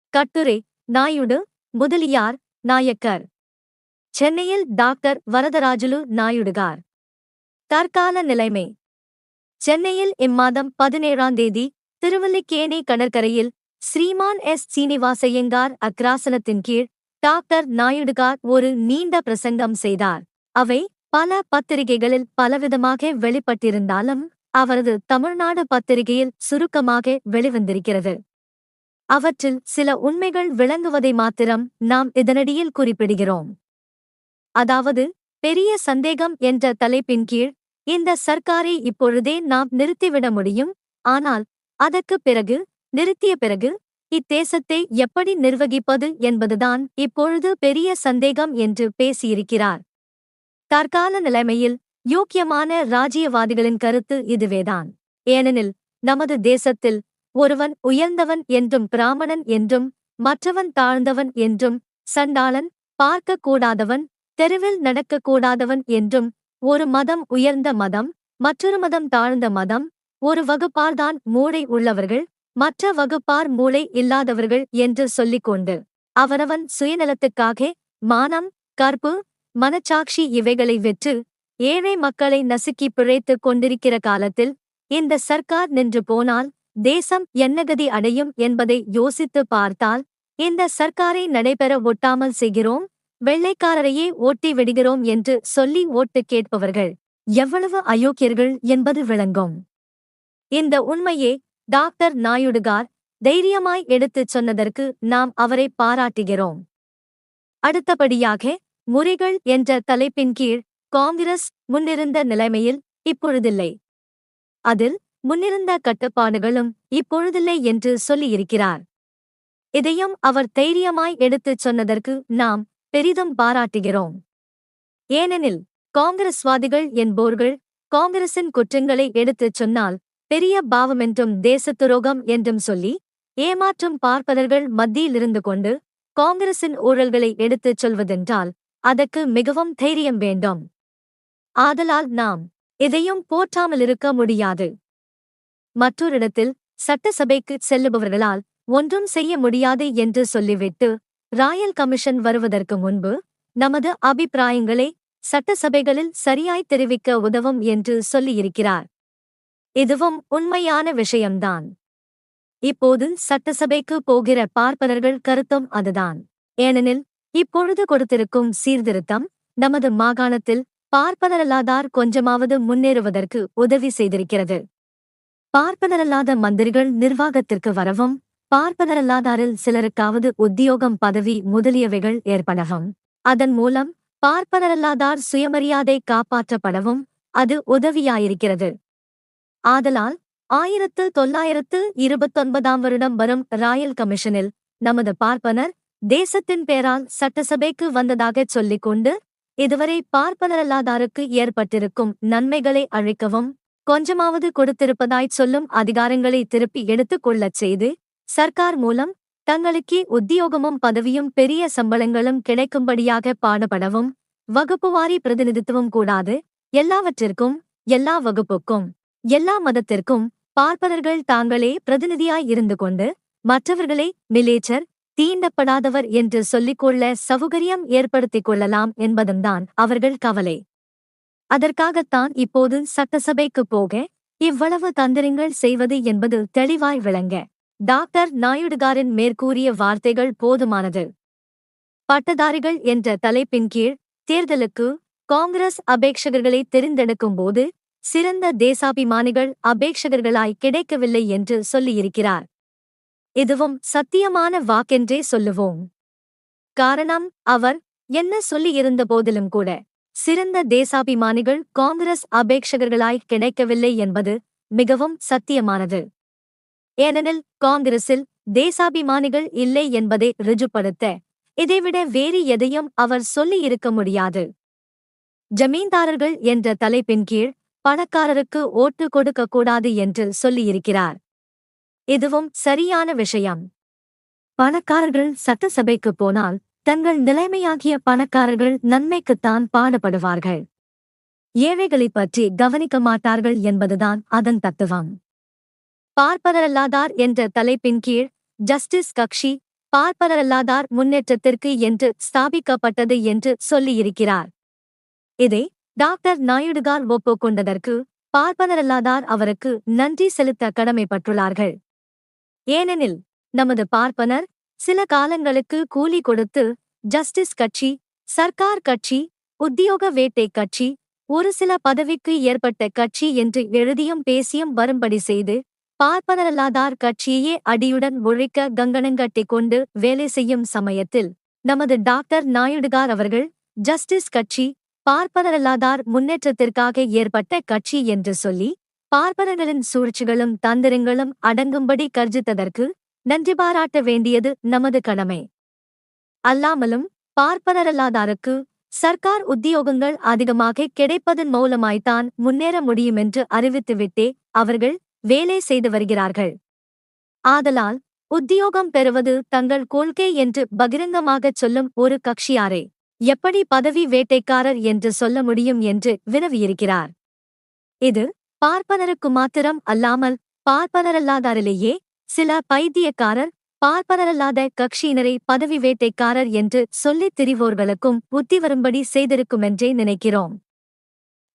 கட்டுரை நாயுடு முதலியார் நாயக்கர். சென்னையில் டாக்டர் வரதராஜுலு நாயுடுகார். தற்கால நிலைமை. சென்னையில் இம்மாதம் 17ஆம் தேதி திருவல்லிக்கேணி கடற்கரையில் ஸ்ரீமான் எஸ். சீனிவாசய்யங்கார் அக்ராசனத்தின் கீழ் டாக்டர் நாயுடுகார் ஒரு நீண்ட பிரசங்கம் செய்தார். அவை பல பத்திரிகைகளில் பலவிதமாக வெளிப்பட்டிருந்தாலும் அவரது தமிழ்நாடு பத்திரிகையில் சுருக்கமாக வெளிவந்திருக்கிறது. அவற்றில் சில உண்மைகள் விளங்குவதை மாத்திரம் நாம் இதனடியில் குறிப்பிடுகிறோம். அதாவது, பெரிய சந்தேகம் என்ற தலைப்பின் கீழ் இந்த சர்க்காரை இப்பொழுதே நாம் நிறுத்திவிட முடியும், ஆனால் அதற்குப் பிறகு, நிறுத்திய பிறகு இத்தேசத்தை எப்படி நிர்வகிப்பது என்பதுதான் இப்பொழுது பெரிய சந்தேகம் என்று பேசியிருக்கிறார். தற்கால நிலைமையில் யோக்கியமான ராஜ்யவாதிகளின் கருத்து இதுவேதான். ஏனெனில் நமது தேசத்தில் ஒருவன் உயர்ந்தவன் என்றும் பிராமணன் என்றும் மற்றவன் தாழ்ந்தவன் என்றும் சண்டாளன், பார்க்கக்கூடாதவன், தெருவில் நடக்கக்கூடாதவன் என்றும், ஒரு மதம் உயர்ந்த மதம், மற்றொரு மதம் தாழ்ந்த மதம், ஒரு வகுப்பார்தான் மூளை உள்ளவர்கள், மற்ற வகுப்பார் மூளை இல்லாதவர்கள் என்று சொல்லிக்கொண்டு அவனவன் சுயநலத்துக்காக மானம், கற்பு, மனச்சாட்சி இவைகளை வெற்று ஏழை மக்களை நசுக்கி பிழைத்துக் கொண்டிருக்கிற காலத்தில் இந்த சர்க்கார் நின்று போனால் தேசம் என்னகதி அடையும் என்பதை யோசித்து பார்த்தால், இந்த சர்க்காரை நடைபெற ஒட்டாமல் செய்கிறோம், வெள்ளைக்காரரையே ஓட்டி விடுகிறோம் என்று சொல்லி ஓட்டு கேட்பவர்கள் எவ்வளவு அயோக்கியர்கள் என்பது விளங்கும். இந்த உண்மையே டாக்டர் நாயுடுகார் தைரியமாய் எடுத்துச் சொன்னதற்கு நாம் அவரை பாராட்டுகிறோம். அடுத்தபடியாக, முறைகள் என்ற தலைப்பின் கீழ் காங்கிரஸ் முன்னிருந்த நிலைமையில் இப்பொழுதில்லை, அதில் முன்னிருந்த கட்டுப்பாடுகளும் இப்பொழுதில்லை என்று சொல்லியிருக்கிறார். இதையும் அவர் தைரியமாய் எடுத்துச் சொன்னதற்கு நாம் பெரிதும் பாராட்டுகிறோம். ஏனெனில் காங்கிரஸ்வாதிகள் என்போர்கள் காங்கிரசின் குற்றங்களை எடுத்துச் சொன்னால் பெரிய பாவமென்றும் தேசத்துரோகம் என்றும் சொல்லி ஏமாற்றும் பார்ப்பனர்கள் மத்தியிலிருந்து கொண்டு காங்கிரசின் ஊழல்களை எடுத்துச் சொல்வதென்றால் அதற்கு மிகவும் தைரியம் வேண்டும். ஆதலால் நாம் இதையும் போற்றாமலிருக்க முடியாது. மற்றொரிடத்தில் சட்டசபைக்கு செல்லுபவர்களால் ஒன்றும் செய்ய முடியாது என்று சொல்லிவிட்டு ராயல் கமிஷன் வருவதற்கு முன்பு நமது அபிப்பிராயங்களை சட்டசபைகளில் சரியாய் தெரிவிக்க உதவும் என்று சொல்லியிருக்கிறார். இதுவும் உண்மையான விஷயம்தான். இப்போது சட்டசபைக்கு போகிற பார்ப்பனர்கள் கருத்தும் அதுதான். ஏனெனில் இப்பொழுது கொடுத்திருக்கும் சீர்திருத்தம் நமது மாகாணத்தில் பார்ப்பனரல்லாதார் கொஞ்சமாவது முன்னேறுவதற்கு உதவி செய்திருக்கிறது. பார்ப்பனரல்லாத மந்திரிகள் நிர்வாகத்திற்கு வரவும், பார்ப்பனரல்லாதாரில் சிலருக்காவது உத்தியோகம், பதவி முதலியவைகள் ஏற்படவும், அதன் மூலம் பார்ப்பனரல்லாதார் சுயமரியாதை காப்பாற்றப்படவும் அது உதவியாயிருக்கிறது. ஆதலால் 1929ஆம் வருடம் வரும் ராயல் கமிஷனில் நமது பார்ப்பனர் தேசத்தின் பேரால் சட்டசபைக்கு வந்ததாகச் சொல்லிக் கொண்டு இதுவரை பார்ப்பனரல்லாதாருக்கு ஏற்பட்டிருக்கும் நன்மைகளை அழிக்கவும், கொஞ்சமாவது கொடுத்திருப்பதாய்ச் சொல்லும் அதிகாரங்களை திருப்பி எடுத்துக் கொள்ளச் செய்து சர்க்கார் மூலம் தங்களுக்கே உத்தியோகமும் பதவியும் பெரிய சம்பளங்களும் கிடைக்கும்படியாக பாடுபடவும், வகுப்புவாரி பிரதிநிதித்துவம் கூடாது, எல்லாவற்றிற்கும், எல்லா வகுப்புக்கும், எல்லா மதத்திற்கும் பார்ப்பனர்கள் தாங்களே பிரதிநிதியாய் இருந்து கொண்டு மற்றவர்களை மிலேச்சர், தீண்டப்படாதவர் என்று சொல்லிக்கொள்ள சௌகரியம் ஏற்படுத்திக் கொள்ளலாம் என்பதும்தான் அவர்கள் கவலை. அதற்காகத்தான் இப்போது சட்டசபைக்கு போக இவ்வளவு தந்திரங்கள் செய்வது என்பது தெளிவாய் விளங்க டாக்டர் நாயுடுகாரின் மேற்கூறிய வார்த்தைகள் போதுமானது. பட்டதாரிகள் என்ற தலைப்பின் கீழ் தேர்தலுக்கு காங்கிரஸ் அபேட்சகர்களை தெரிந்தெடுக்கும்போது சிறந்த தேசாபிமானிகள் அபேட்சகர்களாய் கிடைக்கவில்லை என்று சொல்லியிருக்கிறார். இதுவும் சத்தியமான வாக்கென்றே சொல்லுவோம். காரணம், அவர் என்ன சொல்லியிருந்த போதிலும் கூட சிறந்த தேசாபிமானிகள் காங்கிரஸ் அபேட்சகர்களாய் கிடைக்கவில்லை என்பது மிகவும் சத்தியமானது. ஏனெனில் காங்கிரஸில் தேசாபிமானிகள் இல்லை என்பதை ருஜுப்படுத்த இதைவிட வேறு எதையும் அவர் சொல்லியிருக்க முடியாது. ஜமீன்தாரர்கள் என்ற தலைப்பின் கீழ் பணக்காரருக்கு ஓட்டு கொடுக்கக்கூடாது என்று சொல்லியிருக்கிறார். இதுவும் சரியான விஷயம். பணக்காரர்கள் சட்டசபைக்கு போனால் தங்கள் நிலைமையாகிய பணக்காரர்கள் நன்மைக்குத்தான் பாடுபடுவார்கள். ஏழைகளைப் பற்றி கவனிக்க மாட்டார்கள் என்பதுதான் அதன் தத்துவம். பார்ப்பனரல்லாதார் என்ற தலைப்பின் கீழ் ஜஸ்டிஸ் கக்ஷி பார்ப்பனரல்லாதார் முன்னேற்றத்திற்கு என்று ஸ்தாபிக்கப்பட்டது என்று சொல்லியிருக்கிறார். இதை டாக்டர் நாயுடுகார் ஒப்புக்கொண்டதற்கு பார்ப்பனரல்லாதார் அவருக்கு நன்றி செலுத்த கடமைப்பட்டுள்ளார்கள். ஏனெனில் நமது பார்ப்பனர் சில காலங்களுக்கு கூலி கொடுத்து ஜஸ்டிஸ் கட்சி, சர்க்கார் கட்சி, உத்தியோக வேட்டை கட்சி, ஒரு சில பதவிக்கு ஏற்பட்ட கட்சி என்று எழுதியும் பேசியும் வரும்படி செய்து பார்ப்பனரல்லாதார் கட்சியே அடியுடன் ஒழிக்க கங்கணங்கட்டிக் கொண்டு வேலை செய்யும் சமயத்தில் நமது டாக்டர் நாயுடுகார் அவர்கள் ஜஸ்டிஸ் கட்சி பார்ப்பனரல்லாதார் முன்னேற்றத்திற்காக ஏற்பட்ட கட்சி என்று சொல்லி பார்ப்பனர்களின் சூழ்ச்சிகளும் தந்திரங்களும் அடங்கும்படி கர்ஜித்ததற்கு நன்றி பாராட்ட வேண்டியது நமது கடமை. அல்லாமலும் பார்ப்பனரல்லாதாருக்கு சர்க்கார் உத்தியோகங்கள் அதிகமாக கிடைப்பதன் மூலமாய்த்தான் முன்னேற முடியுமென்று அறிவித்துவிட்டே அவர்கள் வேலை செய்து வருகிறார்கள். ஆதலால் உத்தியோகம் பெறுவது தங்கள் கொள்கை என்று பகிரங்கமாகச் சொல்லும் ஒரு கட்சியாரே எப்படி பதவி வேட்டைக்காரர் என்று சொல்ல முடியும் என்று வினவியிருக்கிறார். இது பார்ப்பனருக்கு மாத்திரம் அல்லாமல் பார்ப்பனரல்லாதாரிலேயே சில பைத்தியக்காரர் பார்ப்பனரல்லாத கட்சியினரை பதவி வேட்டைக்காரர் என்று சொல்லித் திரிவோர்களுக்கும் புத்தி வரும்படி செய்திருக்குமென்றே நினைக்கிறோம்.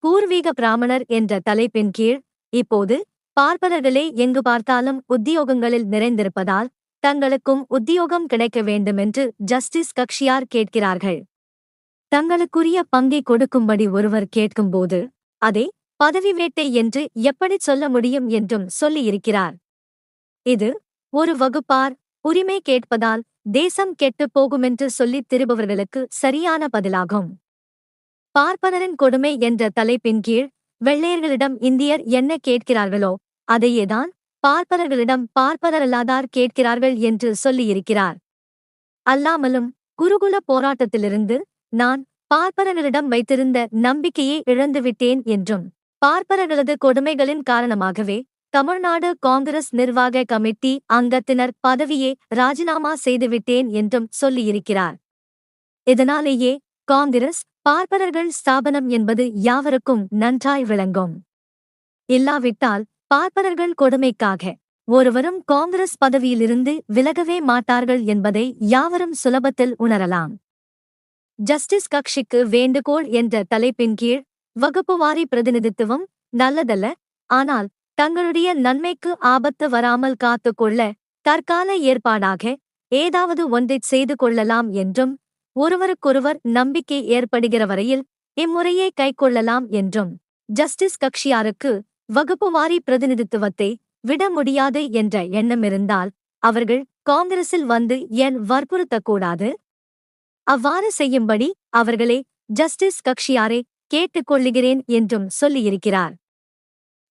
பூர்வீக பிராமணர் என்ற தலைப்பின் கீழ் இப்போது பார்ப்பனர்களே எங்கு பார்த்தாலும் உத்தியோகங்களில் நிறைந்திருப்பதால் தங்களுக்கும் உத்தியோகம் கிடைக்க வேண்டுமென்று ஜஸ்டிஸ் கட்சியார் கேட்கிறார்கள். தங்களுக்குரிய பங்கை கொடுக்கும்படி ஒருவர் கேட்கும்போது அதை பதவி வேட்டை என்று எப்படிச் சொல்ல முடியும் என்றும் சொல்லியிருக்கிறார். இது ஒரு வகுப்பார் உரிமை கேட்பதால் தேசம் கெட்டுப் போகுமென்று சொல்லித் திரிபவர்களுக்கு சரியான பதிலாகும். பார்ப்பனரின் கொடுமை என்ற தலைப்பின் கீழ் வெள்ளையர்களிடம் இந்தியர் என்ன கேட்கிறார்களோ அதையேதான் பார்ப்பனர்களிடம் பார்ப்பனரல்லாதார் கேட்கிறார்கள் என்று சொல்லியிருக்கிறார். அல்லாமலும் குருகுல போராட்டத்திலிருந்து நான் பார்ப்பனர்களிடம் வைத்திருந்த நம்பிக்கையை இழந்துவிட்டேன் என்றும் பார்ப்பனர்களது கொடுமைகளின் காரணமாகவே தமிழ்நாடு காங்கிரஸ் நிர்வாக கமிட்டி அங்கத்தினர் பதவியை ராஜினாமா செய்துவிட்டேன் என்றும் சொல்லியிருக்கிறார். இதனாலேயே காங்கிரஸ் பார்ப்பனர்கள் ஸ்தாபனம் என்பது யாவருக்கும் நன்றாய் விளங்கும். இல்லாவிட்டால் பார்ப்பனர்கள் கொடுமைக்காக ஒருவரும் காங்கிரஸ் பதவியிலிருந்து விலகவே மாட்டார்கள் என்பதை யாவரும் சுலபத்தில் உணரலாம். ஜஸ்டிஸ் கட்சிக்கு வேண்டுகோள் என்ற தலைப்பின் கீழ் வகுப்புவாரி பிரதிநிதித்துவம் நல்லதல்ல, ஆனால் தங்களுடைய நன்மைக்கு ஆபத்து வராமல் காத்துக்கொள்ள தற்கால ஏற்பாடாக ஏதாவது ஒன்றைச் செய்து கொள்ளலாம் என்றும் ஒருவருக்கொருவர் நம்பிக்கை ஏற்படுகிற வரையில் இம்முறையை கைக்கொள்ளலாம் என்றும் ஜஸ்டிஸ் கட்சியாருக்கு வகுப்புவாரி பிரதிநிதித்துவத்தை விட முடியாது என்ற எண்ணமிருந்தால் அவர்கள் காங்கிரஸில் வந்து ஏன் வற்புறுத்தக்கூடாது? அவ்வாறு செய்யும்படி அவர்களே ஜஸ்டிஸ் கட்சியாரை கேட்டுக்கொள்ளுகிறேன் என்றும் சொல்லியிருக்கிறார்.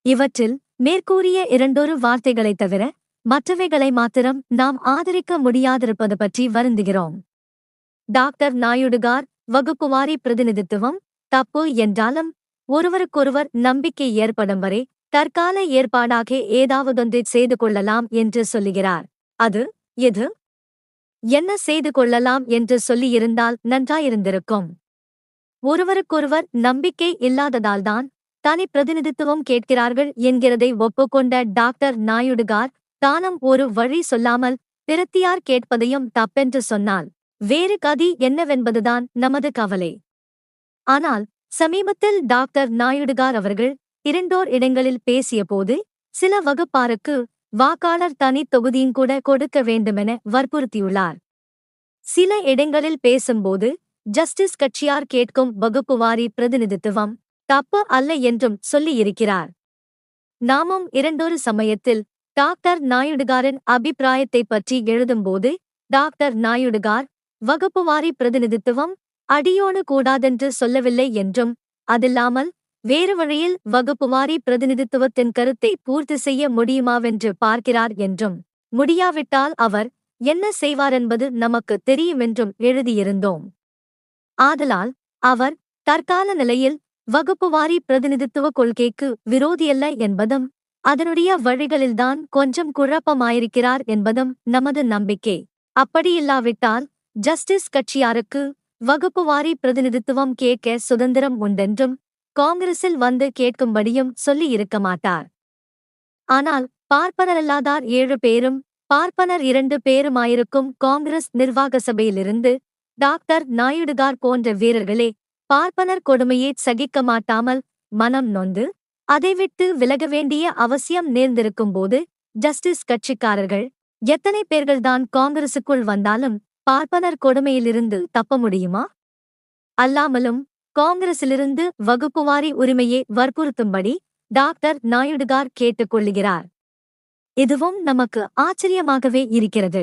இவற்றில் மேற்கூறிய இரண்டொரு வார்த்தைகளைத் தவிர மற்றவைகளை மாத்திரம் நாம் ஆதரிக்க முடியாதிருப்பது பற்றி வருந்துகிறோம். டாக்டர் நாயுடுகார் வகுப்புவாரி பிரதிநிதித்துவம் தப்பு என்றாலும் ஒருவருக்கொருவர் நம்பிக்கை ஏற்படும் வரை தற்கால ஏற்பாடாக ஏதாவதொன்றைச் செய்து கொள்ளலாம் என்று சொல்லுகிறார். அது எது? என்ன செய்து கொள்ளலாம் என்று சொல்லியிருந்தால் நன்றாயிருந்திருக்கும். ஒருவருக்கொருவர் நம்பிக்கை இல்லாததால்தான் தனி பிரதிநிதித்துவம் கேட்கிறார்கள் என்கிறதை ஒப்புக்கொண்ட டாக்டர் நாயுடுகார் தானும் ஒரு வழி சொல்லாமல் பிரத்தியார் கேட்பதையும் தப்பென்று சொன்னால் வேறு கதி என்னவென்பதுதான் நமது கவலை. ஆனால் சமீபத்தில் டாக்டர் நாயுடுகார் அவர்கள் இரண்டோர் இடங்களில் பேசியபோது சில வகுப்பாருக்கு வாக்காளர் தனி தொகுதியும் கூட கொடுக்க வேண்டுமென வற்புறுத்தியுள்ளார். சில இடங்களில் பேசும்போது ஜஸ்டிஸ் கட்சியார் கேட்கும் வகுப்புவாரி பிரதிநிதித்துவம் தப்பு அல்ல என்றும் சொல்லியிருக்கிறார். நாமும் இரண்டொரு சமயத்தில் டாக்டர் நாயுடுகாரின் அபிப்பிராயத்தைப் பற்றி எழுதும்போது டாக்டர் நாயுடுகார் வகுப்புவாரி பிரதிநிதித்துவம் அடியோடு கூடாதென்று சொல்லவில்லை என்றும் அதில்லாமல் வேறு வழியில் வகுப்புவாரி பிரதிநிதித்துவத்தின் கருத்தை பூர்த்தி செய்ய முடியுமாவென்று பார்க்கிறார் என்றும் முடியாவிட்டால் அவர் என்ன செய்வாரென்பது நமக்கு தெரியுமென்றும் எழுதியிருந்தோம். ஆதலால் அவர் தற்கால நிலையில் வகுப்புவாரி பிரதிநிதித்துவ கொள்கைக்கு விரோதியல்ல என்பதும் அதனுடைய வழிகளில்தான் கொஞ்சம் குழப்பமாயிருக்கிறார் என்பதும் நமது நம்பிக்கை. அப்படியில்லாவிட்டால் ஜஸ்டிஸ் கட்சியாருக்கு வகுப்புவாரி பிரதிநிதித்துவம் கேட்க சுதந்திரம் உண்டென்றும் காங்கிரஸில் வந்து கேட்கும்படியும் சொல்லியிருக்க மாட்டார். ஆனால் பார்ப்பனரல்லாதார் 7 பேரும் பார்ப்பனர் 2 பேருமாயிருக்கும் காங்கிரஸ் நிர்வாக சபையிலிருந்து டாக்டர் நாயுடுகார் போன்ற வீரர்களே பார்ப்பனர் கொடுமையை சகிக்க மாட்டாமல் மனம் நொந்து அதை விட்டு விலக வேண்டிய அவசியம் நேர்ந்திருக்கும்போது ஜஸ்டிஸ் கட்சிக்காரர்கள் எத்தனை பேர்கள்தான் காங்கிரசுக்குள் வந்தாலும் பார்ப்பனர் கொடுமையிலிருந்து தப்ப முடியுமா? அல்லாமலும் காங்கிரசிலிருந்து வகுப்புவாரி உரிமையை வற்புறுத்தும்படி டாக்டர் நாயுடுகார் கேட்டுக்கொள்ளுகிறார். இதுவும் நமக்கு ஆச்சரியமாகவே இருக்கிறது.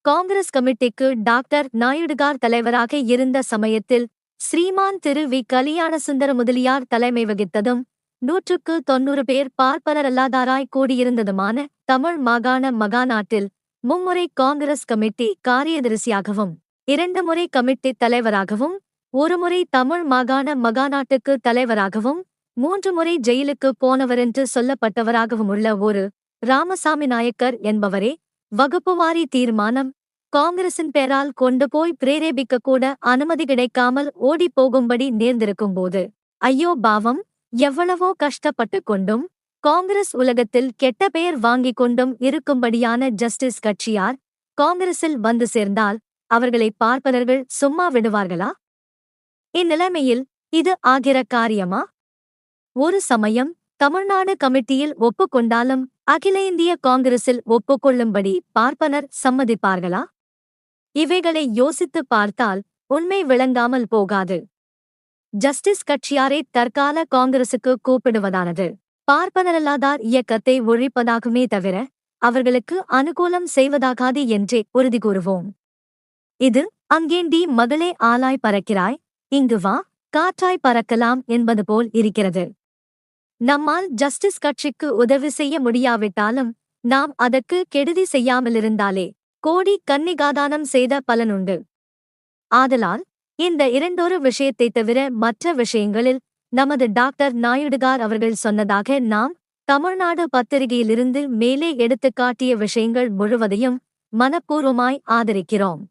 காங்கிரஸ் கமிட்டிக்கு டாக்டர் நாயுடுகார் தலைவராக இருந்த சமயத்தில் ஸ்ரீமான் திரு வி கலியாணசுந்தர முதலியார் தலைமை வகித்ததும் 190 பேர் பார்ப்பனரல்லாதாராய் கூடியிருந்ததுமான தமிழ் மாகாண மகாநாட்டில் மும்முறை காங்கிரஸ் கமிட்டி காரியதரிசியாகவும் 2 முறை கமிட்டி தலைவராகவும் 1 முறை தமிழ் மாகாண மகாநாட்டுக்கு தலைவராகவும் 3 முறை ஜெயிலுக்கு போனவரென்று சொல்லப்பட்டவராகவும் உள்ள ஒரு ராமசாமி நாயக்கர் என்பவரே வகுப்புவாரி தீர்மானம் காங்கிரசின் பேரால் கொண்டு போய் பிரேரேபிக்கக்கூட அனுமதி கிடைக்காமல் ஓடிப்போகும்படி நேர்ந்திருக்கும்போது ஐயோ பாவம், எவ்வளவோ கஷ்டப்பட்டு கொண்டும் காங்கிரஸ் உலகத்தில் கெட்ட பெயர் வாங்கிக் கொண்டும் இருக்கும்படியான ஜஸ்டிஸ் கட்சியார் காங்கிரஸில் வந்து சேர்ந்தால் அவர்களை பார்ப்பனர்கள் சும்மா விடுவார்களா? இந்நிலைமையில் இது ஆகிற காரியமா? ஒரு சமயம் தமிழ்நாடு கமிட்டியில் ஒப்புக்கொண்டாலும் அகில இந்திய காங்கிரஸில் ஒப்புக்கொள்ளும்படி பார்ப்பனர் சம்மதிப்பார்களா? இவைகளை யோசித்து பார்த்தால் உண்மை விளங்காமல் போகாது. ஜஸ்டிஸ் கட்சியாரை தற்கால காங்கிரசுக்கு கூப்பிடுவதானது பார்ப்பனரல்லாதார் இயக்கத்தை ஒழிப்பதாகுமே தவிர அவர்களுக்கு அனுகூலம் செய்வதாகாது என்றே உறுதி கூறுவோம். இது அங்கேண்டி மகளே ஆலாய் பறக்கிறாய், இங்கு வா காற்றாய் பறக்கலாம் என்பது போல் இருக்கிறது. நம்மால் ஜஸ்டிஸ் கட்சிக்கு உதவி செய்ய முடியாவிட்டாலும் நாம் அதற்கு கெடுதி செய்யாமலிருந்தாலே கோடி கன்னிகாதானம் செய்த பலனுண்டு. ஆதலால் இந்த 2 விஷயத்தை தவிர மற்ற விஷயங்களில் நமது டாக்டர் நாயுடுகார் அவர்கள் சொன்னதாக நாம் தமிழ்நாடு பத்திரிகையிலிருந்து மேலே எடுத்துக்காட்டிய விஷயங்கள் முழுவதையும் மனப்பூர்வமாய் ஆதரிக்கிறோம்.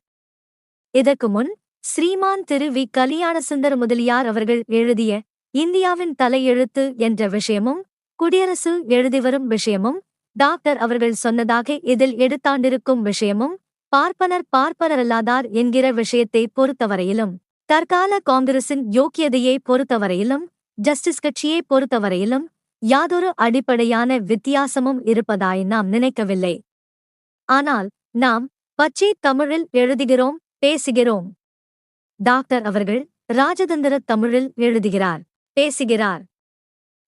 இதற்கு முன் ஸ்ரீமான் திரு வி கலியாணசுந்தர முதலியார் அவர்கள் எழுதிய இந்தியாவின் தலையெழுத்து என்ற விஷயமும் குடியரசு எழுதிவரும் விஷயமும் டாக்டர் அவர்கள் சொன்னதாக இதில் எடுத்தாண்டிருக்கும் விஷயமும் பார்ப்பனரல்லாதார் என்கிற விஷயத்தை பொறுத்தவரையிலும் தற்கால காங்கிரசின் யோக்கியதையை பொறுத்தவரையிலும் ஜஸ்டிஸ் கட்சியை பொறுத்தவரையிலும் யாதொரு அடிப்படையான வித்தியாசமும் இருப்பதாய் நாம் நினைக்கவில்லை. ஆனால் நாம் பச்சை தமிழில் எழுதுகிறோம், பேசுகிறோம். டாக்டர் அவர்கள் ராஜதந்திர தமிழில் எழுதுகிறார், பேசுகிறார்.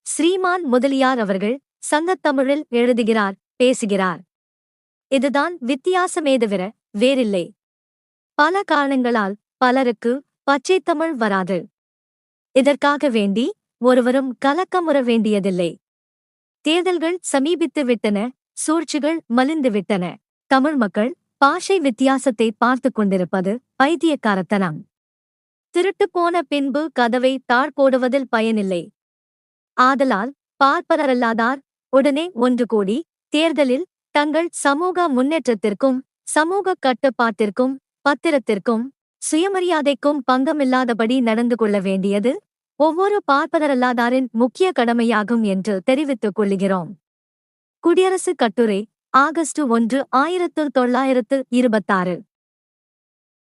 ஸ்ரீமான் முதலியார் அவர்கள் சங்கத்தமிழில் எழுதுகிறார், பேசுகிறார். இதுதான் வித்தியாசமே தவிர வேறில்லை. பல காரணங்களால் பலருக்கு பச்சைத்தமிழ் வராது. இதற்காக வேண்டி ஒருவரும் கலக்கமுற வேண்டியதில்லை. தேர்தல்கள் சமீபித்து விட்டன, சூழ்ச்சிகள் மலிந்து விட்டன. தமிழ் மக்கள் பாஷை வித்தியாசத்தை பார்த்து கொண்டிருப்பது பைத்தியக்காரத்தனம். திருட்டுப்போன பின்பு கதவை தாழ்போடுவதில் பயனில்லை. ஆதலால் பார்ப்பனரல்லாதார் உடனே ஒன்று கூடி தேர்தலில் தங்கள் சமூக முன்னேற்றத்திற்கும் சமூக கட்டுப்பாட்டிற்கும் பத்திரத்திற்கும் சுயமரியாதைக்கும் பங்கமில்லாதபடி நடந்து கொள்ள வேண்டியது ஒவ்வொரு பார்ப்பனரல்லாதாரின் முக்கிய கடமையாகும் என்று தெரிவித்துக் கொள்கிறோம். குடியரசு கட்டுரை, ஆகஸ்ட் 1, 1926.